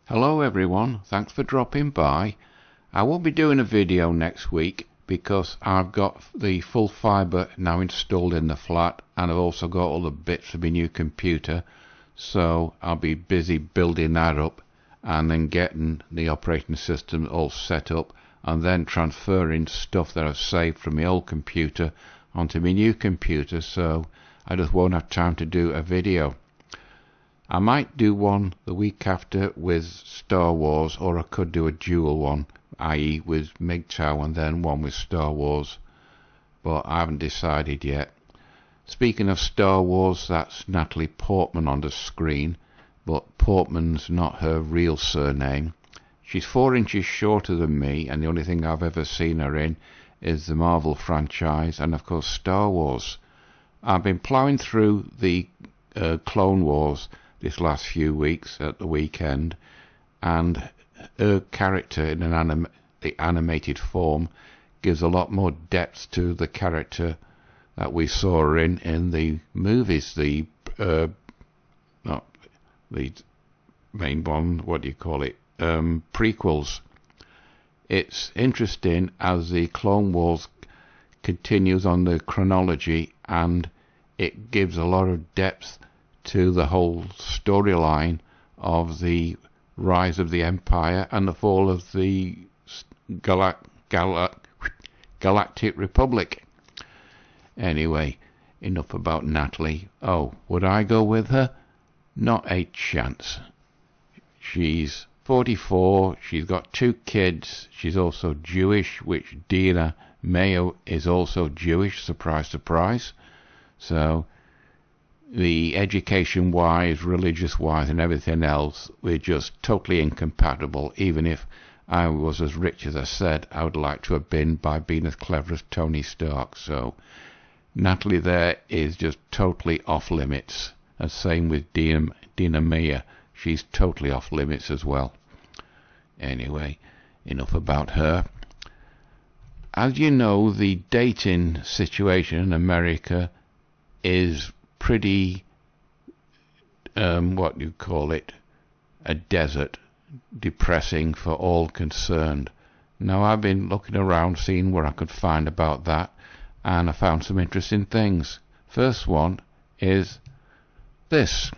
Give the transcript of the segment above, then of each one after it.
Hello everyone, thanks for dropping by. I won't be doing a video next week because I've got the full fibre now installed in the flat, and I've also got all the bits for my new computer, so I'll be busy building that up and then getting the operating system all set up and then transferring stuff that I've saved from my old computer onto my new computer, so I just won't have time to do a video. I might do one the week after with Star Wars, or I could do a dual one, i.e. with MGTOW and then one with Star Wars, but I haven't decided yet. Speaking of Star Wars, that's Natalie Portman on the screen, but Portman's not her real surname. She's 4 inches shorter than me, and the only thing I've ever seen her in is the Marvel franchise and of course Star Wars. I've been ploughing through the Clone Wars this last few weeks at the weekend, and her character in the animated form gives a lot more depth to the character that we saw her in the movies, the main one, what do you call it, prequels. It's interesting as the Clone Wars continues on the chronology, and it gives a lot of depth to the whole storyline of the rise of the Empire and the fall of the Galactic Republic. Anyway, enough about Natalie. Oh, would I go with her? Not a chance. She's 44, she's got 2 kids, she's also Jewish, which Dina Mayo is also Jewish, surprise, surprise. So the education-wise, religious-wise and everything else, we're just totally incompatible. Even if I was as rich as I said I would like to have been by being as clever as Tony Stark. So Natalie there is just totally off limits. And same with Dina Meyer. She's totally off limits as well. Anyway, enough about her. As you know, the dating situation in America is pretty, what do you call it, a desert, depressing for all concerned. Now, I've been looking around, seeing what I could find about that, and I found some interesting things. First one is this.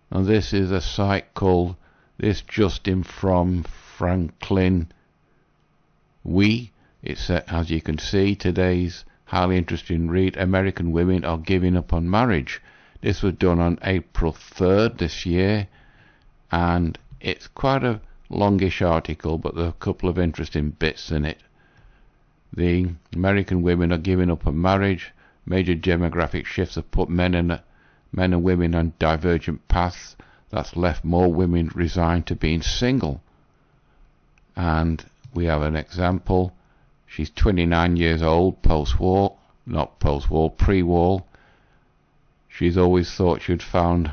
And this is a site called This Justin from Franklin We. It's, as you can see, today's highly interesting read. American women are giving up on marriage. This was done on April 3rd this year, and it's quite a longish article, but there are a couple of interesting bits in it. The American women are giving up on marriage. Major demographic shifts have put men and women on divergent paths. That's left more women resigned to being single. And we have an example. She's 29 years old, post-war, not post-war, pre-war. She's always thought she'd found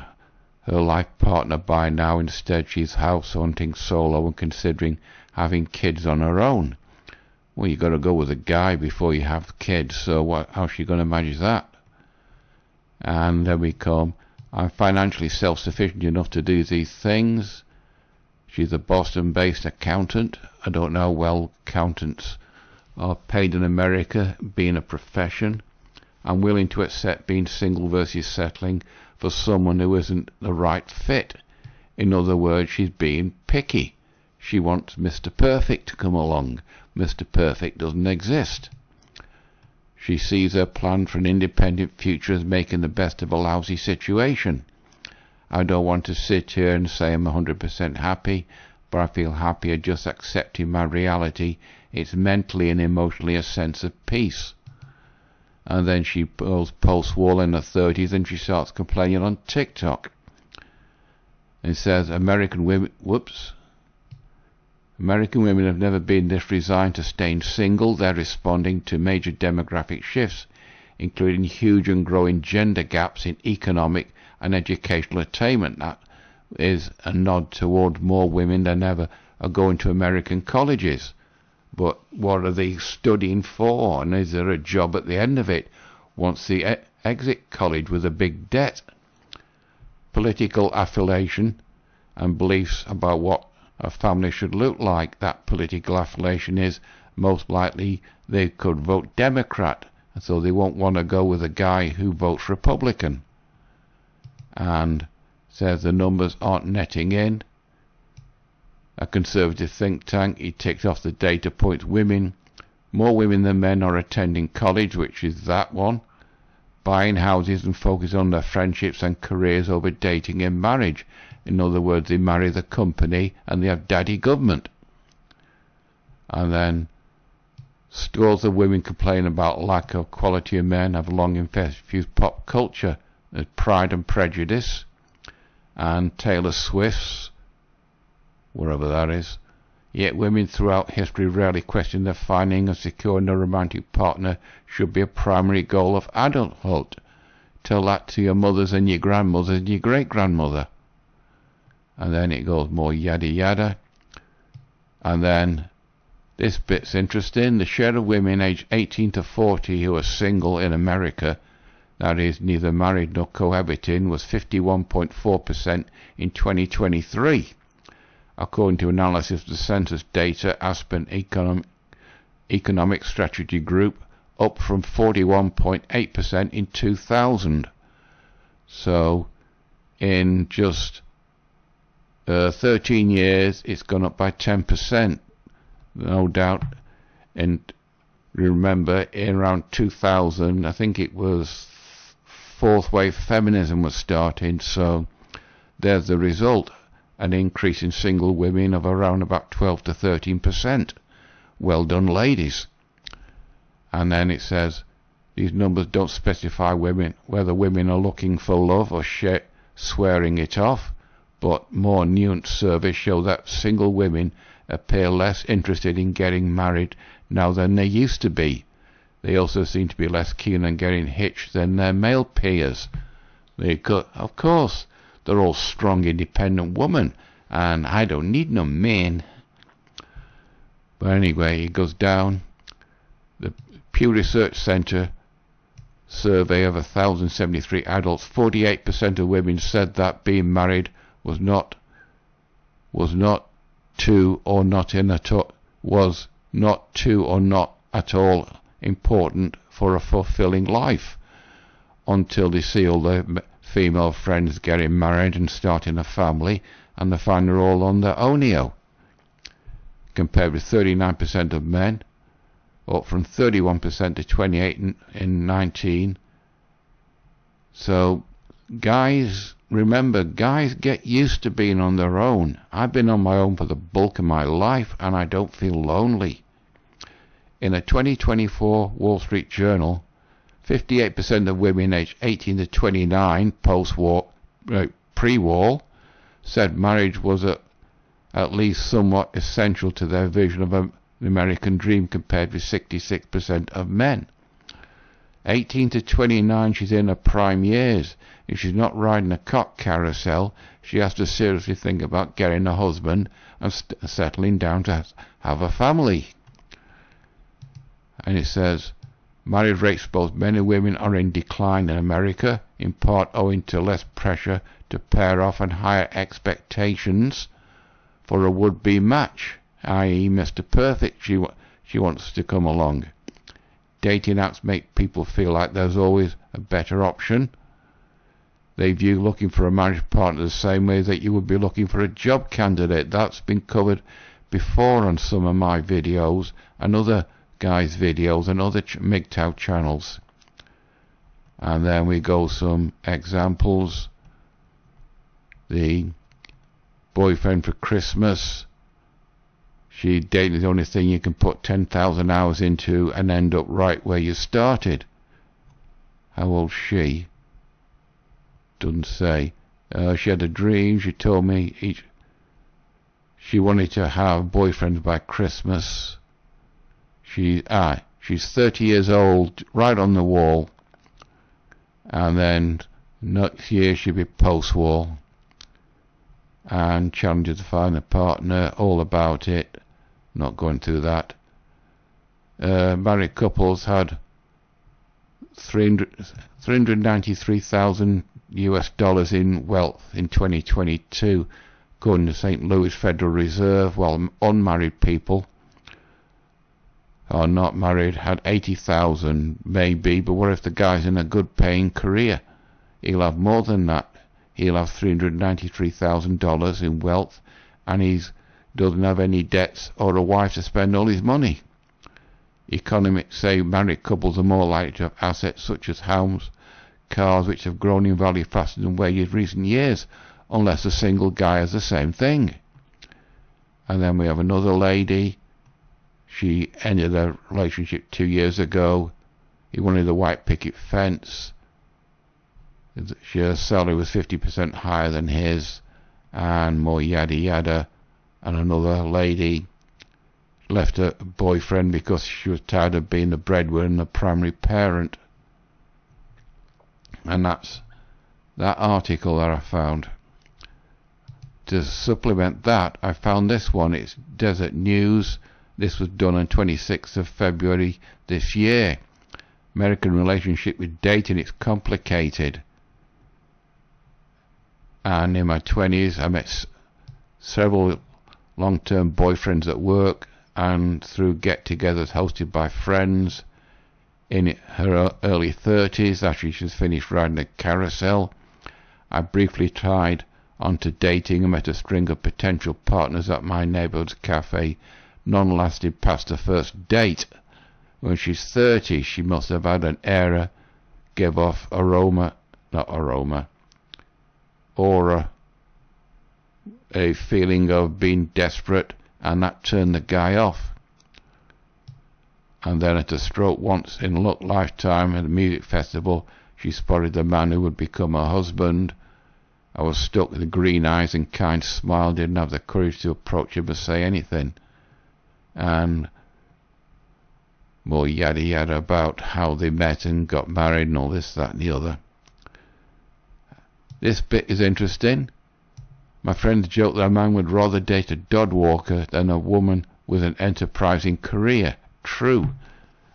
her life partner by now. Instead, she's house hunting solo and considering having kids on her own. Well, you've got to go with a guy before you have kids, so how's she going to manage that? And then we come, I'm financially self-sufficient enough to do these things. She's a Boston-based accountant. I don't know how well accountants are paid in America, being a profession. I'm willing to accept being single versus settling for someone who isn't the right fit. In other words, she's being picky. She wants Mr. Perfect to come along. Mr. Perfect doesn't exist. She sees her plan for an independent future as making the best of a lousy situation. I don't want to sit here and say I'm 100% happy, but I feel happier just accepting my reality. It's mentally and emotionally a sense of peace. And then she goes post-war in her 30s and she starts complaining on TikTok. And says American women have never been this resigned to staying single. They're responding to major demographic shifts, including huge and growing gender gaps in economic and educational attainment. That is a nod toward more women than ever are going to American colleges. But what are they studying for? And is there a job at the end of it once they exit college with a big debt? Political affiliation and beliefs about what a family should look like, that political affiliation is, most likely they could vote Democrat, and so they won't want to go with a guy who votes Republican. And says the numbers aren't netting in. A conservative think tank, he ticks off the data points. More women than men are attending college, which is that one, buying houses and focus on their friendships and careers over dating and marriage. In other words, they marry the company and they have daddy government. And then scores of women complain about lack of quality of men, have long infused pop culture. There's Pride and Prejudice and Taylor Swift's, wherever that is. Yet women throughout history rarely question that finding and securing a romantic partner should be a primary goal of adulthood. Tell that to your mothers and your grandmothers and your great-grandmother. And then it goes more yada yada. And then this bit's interesting. The share of women aged 18 to 40 who are single in America, that is, neither married nor cohabiting, was 51.4% in 2023. According to analysis of the census data, Aspen Economic Strategy Group, up from 41.8% in 2000. So, in just 13 years, it's gone up by 10%, no doubt. And remember, in around 2000, I think it was fourth wave feminism was starting, so there's the result. An increase in single women of around about 12 to 13%. Well done, ladies. And then it says, these numbers don't specify whether women are looking for love or swearing it off, but more nuanced surveys show that single women appear less interested in getting married now than they used to be. They also seem to be less keen on getting hitched than their male peers. Of course, they're all strong, independent women, and I don't need no men. But anyway, it goes down. The Pew Research Center survey of 1,073 adults, 48% of women said that being married was not at all important for a fulfilling life, until they see all their female friends getting married and starting a family, and they find they're all on their ownio, compared with 39% of men, up from 31% to 28% in 19. So guys, remember, guys get used to being on their own. I've been on my own for the bulk of my life, and I don't feel lonely. In a 2024 Wall Street Journal, 58% of women aged 18 to 29 post-war, pre-war, said marriage was at least somewhat essential to their vision of an American dream, compared with 66% of men. 18 to 29, she's in her prime years. If she's not riding a cock carousel, she has to seriously think about getting a husband and settling down to have a family. And it says, marriage rates for both men and women are in decline in America, in part owing to less pressure to pair off and higher expectations for a would-be match, i.e. Mr. Perfect she wants to come along. Dating apps make people feel like there's always a better option. They view looking for a marriage partner the same way that you would be looking for a job candidate. That's been covered before on some of my videos and other guys' videos and other MGTOW channels. And then we go some examples. The boyfriend for Christmas. She dating the only thing you can put 10,000 hours into and end up right where you started. How old's she? Doesn't say. She had a dream. She told me she wanted to have boyfriends by Christmas. She's 30 years old, right on the wall. And then next year she'll be post-war. And challenges to find a partner, all about it. Not going through that. Married couples had $393,000 US in wealth in 2022, according to St. Louis Federal Reserve, while unmarried people are not married had 80,000 maybe, but what if the guy's in a good paying career? He'll have more than that. He'll have $393,000 in wealth, and he doesn't have any debts or a wife to spend all his money. Economists say married couples are more likely to have assets such as homes, cars, which have grown in value faster than wages in recent years, unless a single guy has the same thing. And then we have another lady. She ended a relationship 2 years ago. He wanted a white picket fence. Her salary was 50% higher than his, and more yada yada. And another lady left her boyfriend because she was tired of being the breadwinner and the primary parent. And that's that article that I found. To supplement that, I found this one. It's Desert News. This was done on 26th of February this year. American relationship with dating, it's complicated. And in my 20s, I met several long-term boyfriends at work and through get-togethers hosted by friends. In her early 30s, after she's finished riding a carousel, I briefly tried onto dating and met a string of potential partners at my neighbourhood's cafe. None lasted past the first date. When she's 30, she must have had an aura, give off aura, a feeling of being desperate, and that turned the guy off. And then at a stroke once in luck lifetime at a music festival, she spotted the man who would become her husband. I was stuck with the green eyes and kind smile, didn't have the courage to approach him or say anything. And more yada yada about how they met and got married and all this, that and the other. This bit is interesting. My friends joke that a man would rather date a dog walker than a woman with an enterprising career. True.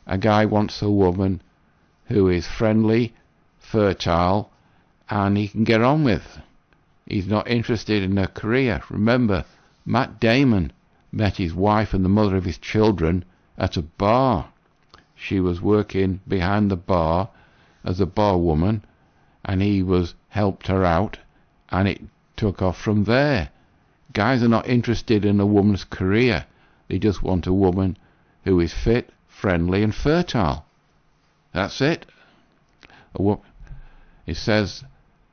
A guy wants a woman who is friendly, fertile, and he can get on with. He's not interested in her career. Remember, Matt Damon met his wife and the mother of his children at a bar. She was working behind the bar as a bar woman, and he helped her out, and it took off from there. Guys are not interested in a woman's career. They just want a woman who is fit, friendly, and fertile. That's it. It says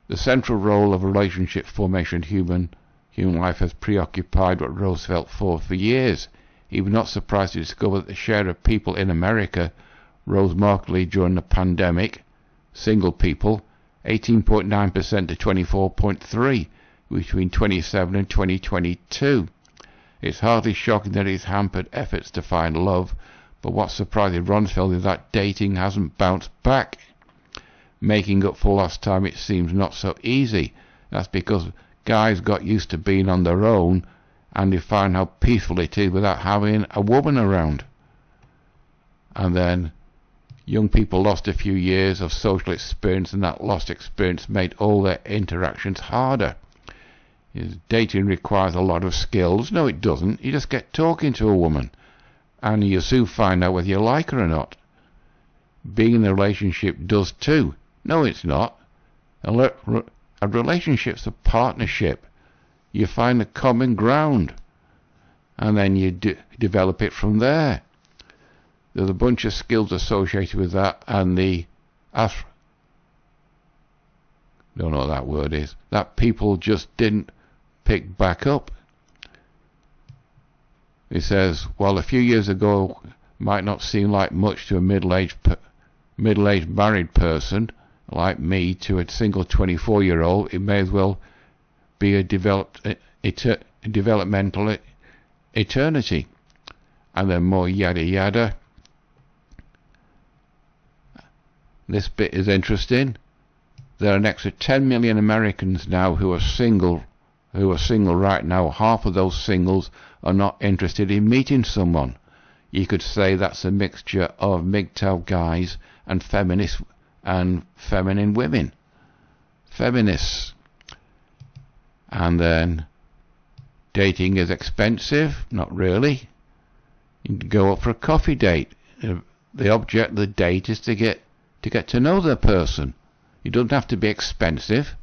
the central role of relationship formation in human life has preoccupied what Roosevelt fought for years. He was not surprised to discover that the share of people in America rose markedly during the pandemic. Single people, 18.9% to 24.3% between 2017 and 2022. It's hardly shocking that it's hampered efforts to find love, but what's surprising Rumsfeld is that dating hasn't bounced back. Making up for lost time, it seems not so easy. That's because guys got used to being on their own, and they find how peaceful it is without having a woman around. And then young people lost a few years of social experience, and that lost experience made all their interactions harder. Dating requires a lot of skills. No, it doesn't. You just get talking to a woman, and you soon find out whether you like her or not. Being in a relationship does too. No, it's not. A relationship's a partnership. You find a common ground, and then you develop it from there. There's a bunch of skills associated with that, and don't know what that word is, that people just didn't pick back up. It says, while a few years ago might not seem like much to a middle-aged married person like me, to a single 24-year-old, it may as well be a developmental eternity. And then more yada yada. This bit is interesting. There are an extra 10 million Americans now who are single right now. Half of those singles are not interested in meeting someone. You could say that's a mixture of MGTOW guys and feminists and feminine women. Feminists. And then Dating is expensive? Not really. You can go up for a coffee date. The object of the date is to get to know the person. It doesn't have to be expensive.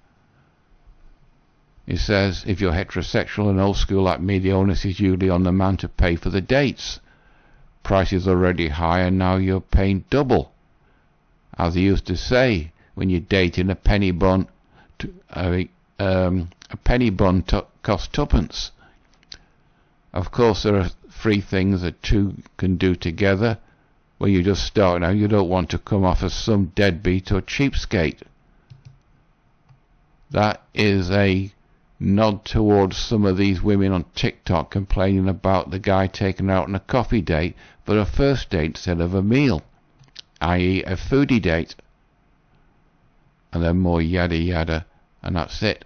He says, if you're heterosexual and old school like me, the onus is usually on the man to pay for the dates. Price is already high and now you're paying double. As he used to say, when you're dating, a penny bun costs twopence. Of course, there are three things that two can do together. When you just start out, you don't want to come off as some deadbeat or cheapskate. That is a nod towards some of these women on TikTok complaining about the guy taking her out on a coffee date for a first date instead of a meal, i.e. a foodie date. And then more yada yada, and that's it.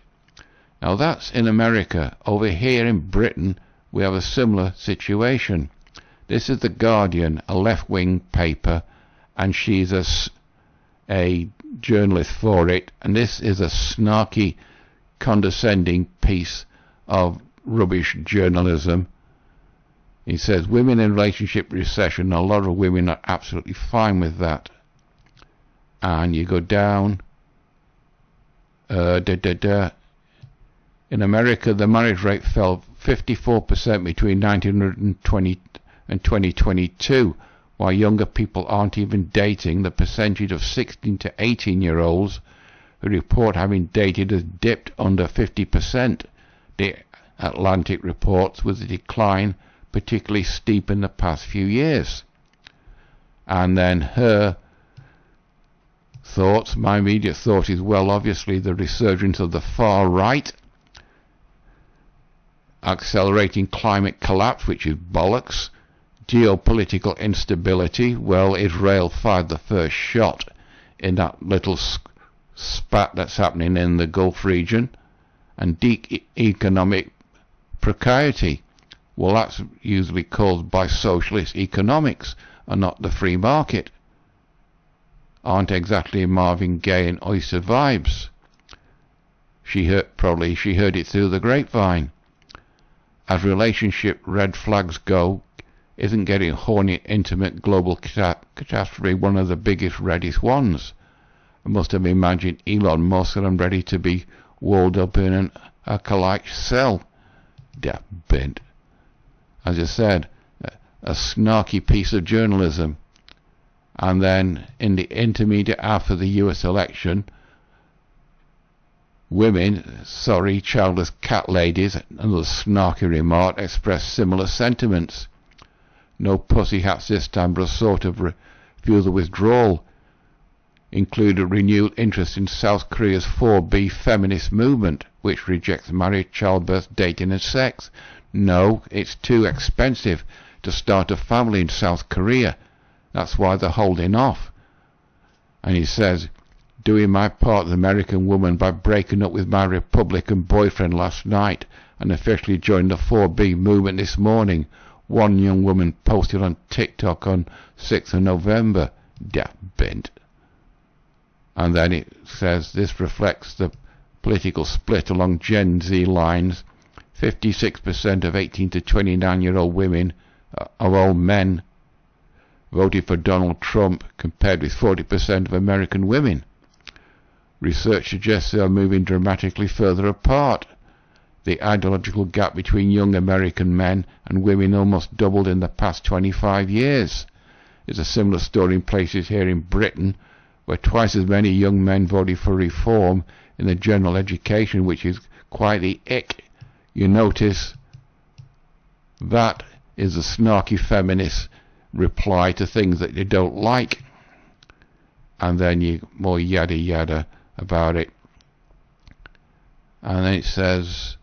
Now that's in America. Over here in Britain, we have a similar situation. This is The Guardian, a left-wing paper, and she's a journalist for it, and this is a snarky, condescending piece of rubbish journalism. He says, women in relationship recession, a lot of women are absolutely fine with that. And you go down, in America, the marriage rate fell 54% between 1920 and 2022, while younger people aren't even dating. The percentage of 16 to 18-year-olds who report having dated has dipped under 50%. The Atlantic reports, with a decline particularly steep in the past few years. And then her thoughts, my immediate thought is, well, obviously the resurgence of the far right, accelerating climate collapse, which is bollocks, geopolitical instability, well, Israel fired the first shot in that little spat that's happening in the Gulf region, and deep economic precarity, well, that's usually caused by socialist economics and not the free market. Aren't exactly Marvin Gaye and Oyster vibes. She heard it through the grapevine. As relationship red flags go, isn't getting horny, intimate global catastrophe one of the biggest, reddest ones? I must have imagined Elon Musk, and I'm ready to be walled up in an acolyte cell. That bent. As I said, a snarky piece of journalism. And then in the intermediate after the US election, women, childless cat ladies, another snarky remark, expressed similar sentiments. No pussy hats this time, but a sort of refusal withdrawal. Included renewed interest in South Korea's 4B feminist movement, which rejects marriage, childbirth, dating and sex. No, it's too expensive to start a family in South Korea. That's why they're holding off. And he says, doing my part as an American woman by breaking up with my Republican boyfriend last night and officially joined the 4B movement this morning. One young woman posted on TikTok on 6th of November. That bent. And then it says this reflects the political split along Gen Z lines. 56% of 18 to 29-year-old women, of all men, voted for Donald Trump, compared with 40% of American women. Research suggests they are moving dramatically further apart. The ideological gap between young American men and women almost doubled in the past 25 years. It's a similar story in places here in Britain, where twice as many young men voted for reform in the general education, which is quite the ick. You notice that is a snarky feminist reply to things that you don't like, and then you more yada yada about it. And then it says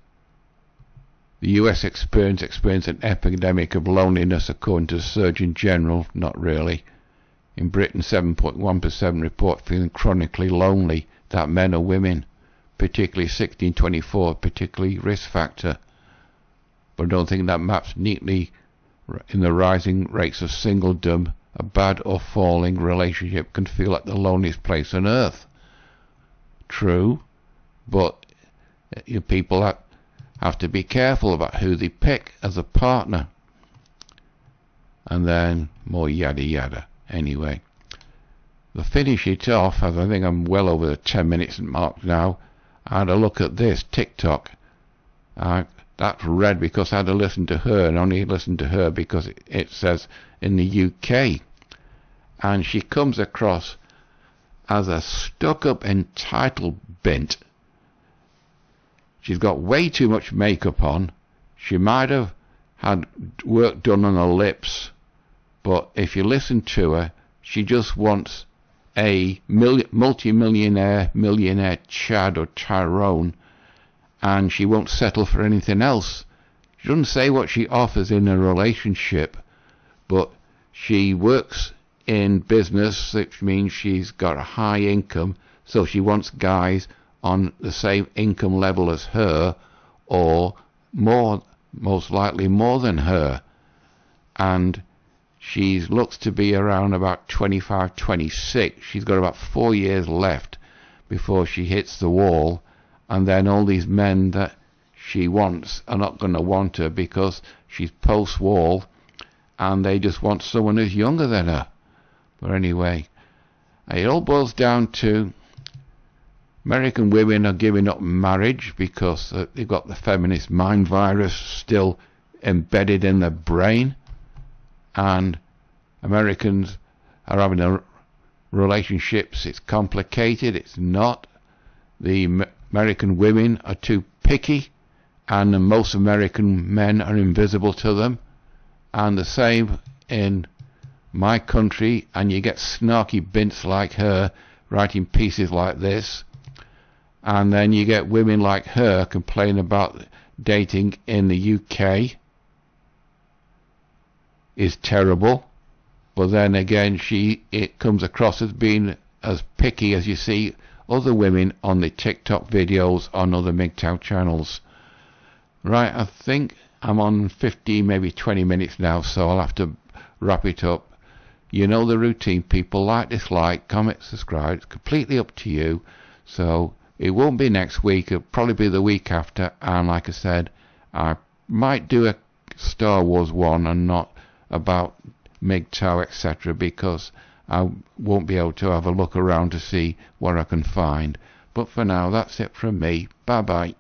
the US experienced an epidemic of loneliness according to the Surgeon General. Not really. In Britain, 7.1% report feeling chronically lonely. That men or women, particularly 16-24, particularly risk factor. But I don't think that maps neatly in the rising rates of singledom. A bad or falling relationship can feel like the loneliest place on earth. True, but people have to be careful about who they pick as a partner. And then more yada yada. Anyway, to finish it off, as I think I'm well over the 10 minutes mark now, I had a look at this TikTok. That's red because I had to listen to her, and only listen to her because it says in the UK. And she comes across as a stuck-up entitled bint. She's got way too much makeup on. She might have had work done on her lips, but if you listen to her, she just wants a multi-millionaire, millionaire Chad or Tyrone, and she won't settle for anything else. She doesn't say what she offers in a relationship, but she works in business, which means she's got a high income, so she wants guys on the same income level as her, or more, most likely more than her. And she looks to be around about 25, 26. She's got about 4 years left before she hits the wall, and then all these men that she wants are not going to want her because she's post-wall, and they just want someone who's younger than her. But anyway, it all boils down to American women are giving up marriage because they've got the feminist mind virus still embedded in their brain, and Americans are having relationships. It's complicated. It's not. The American women are too picky, and most American men are invisible to them. And the same in my country, and you get snarky bints like her writing pieces like this, and then you get women like her complain about dating in the UK is terrible, but then again it comes across as being as picky as you see other women on the TikTok videos on other MGTOW channels. Right, I think I'm on 15, maybe 20 minutes now, so I'll have to wrap it up. You know the routine, people. Like, dislike, comment, subscribe. It's completely up to you. So it won't be next week. It'll probably be the week after. And like I said, I might do a Star Wars one and not about MGTOW, etc., because I won't be able to have a look around to see what I can find. But for now, that's it from me. Bye-bye.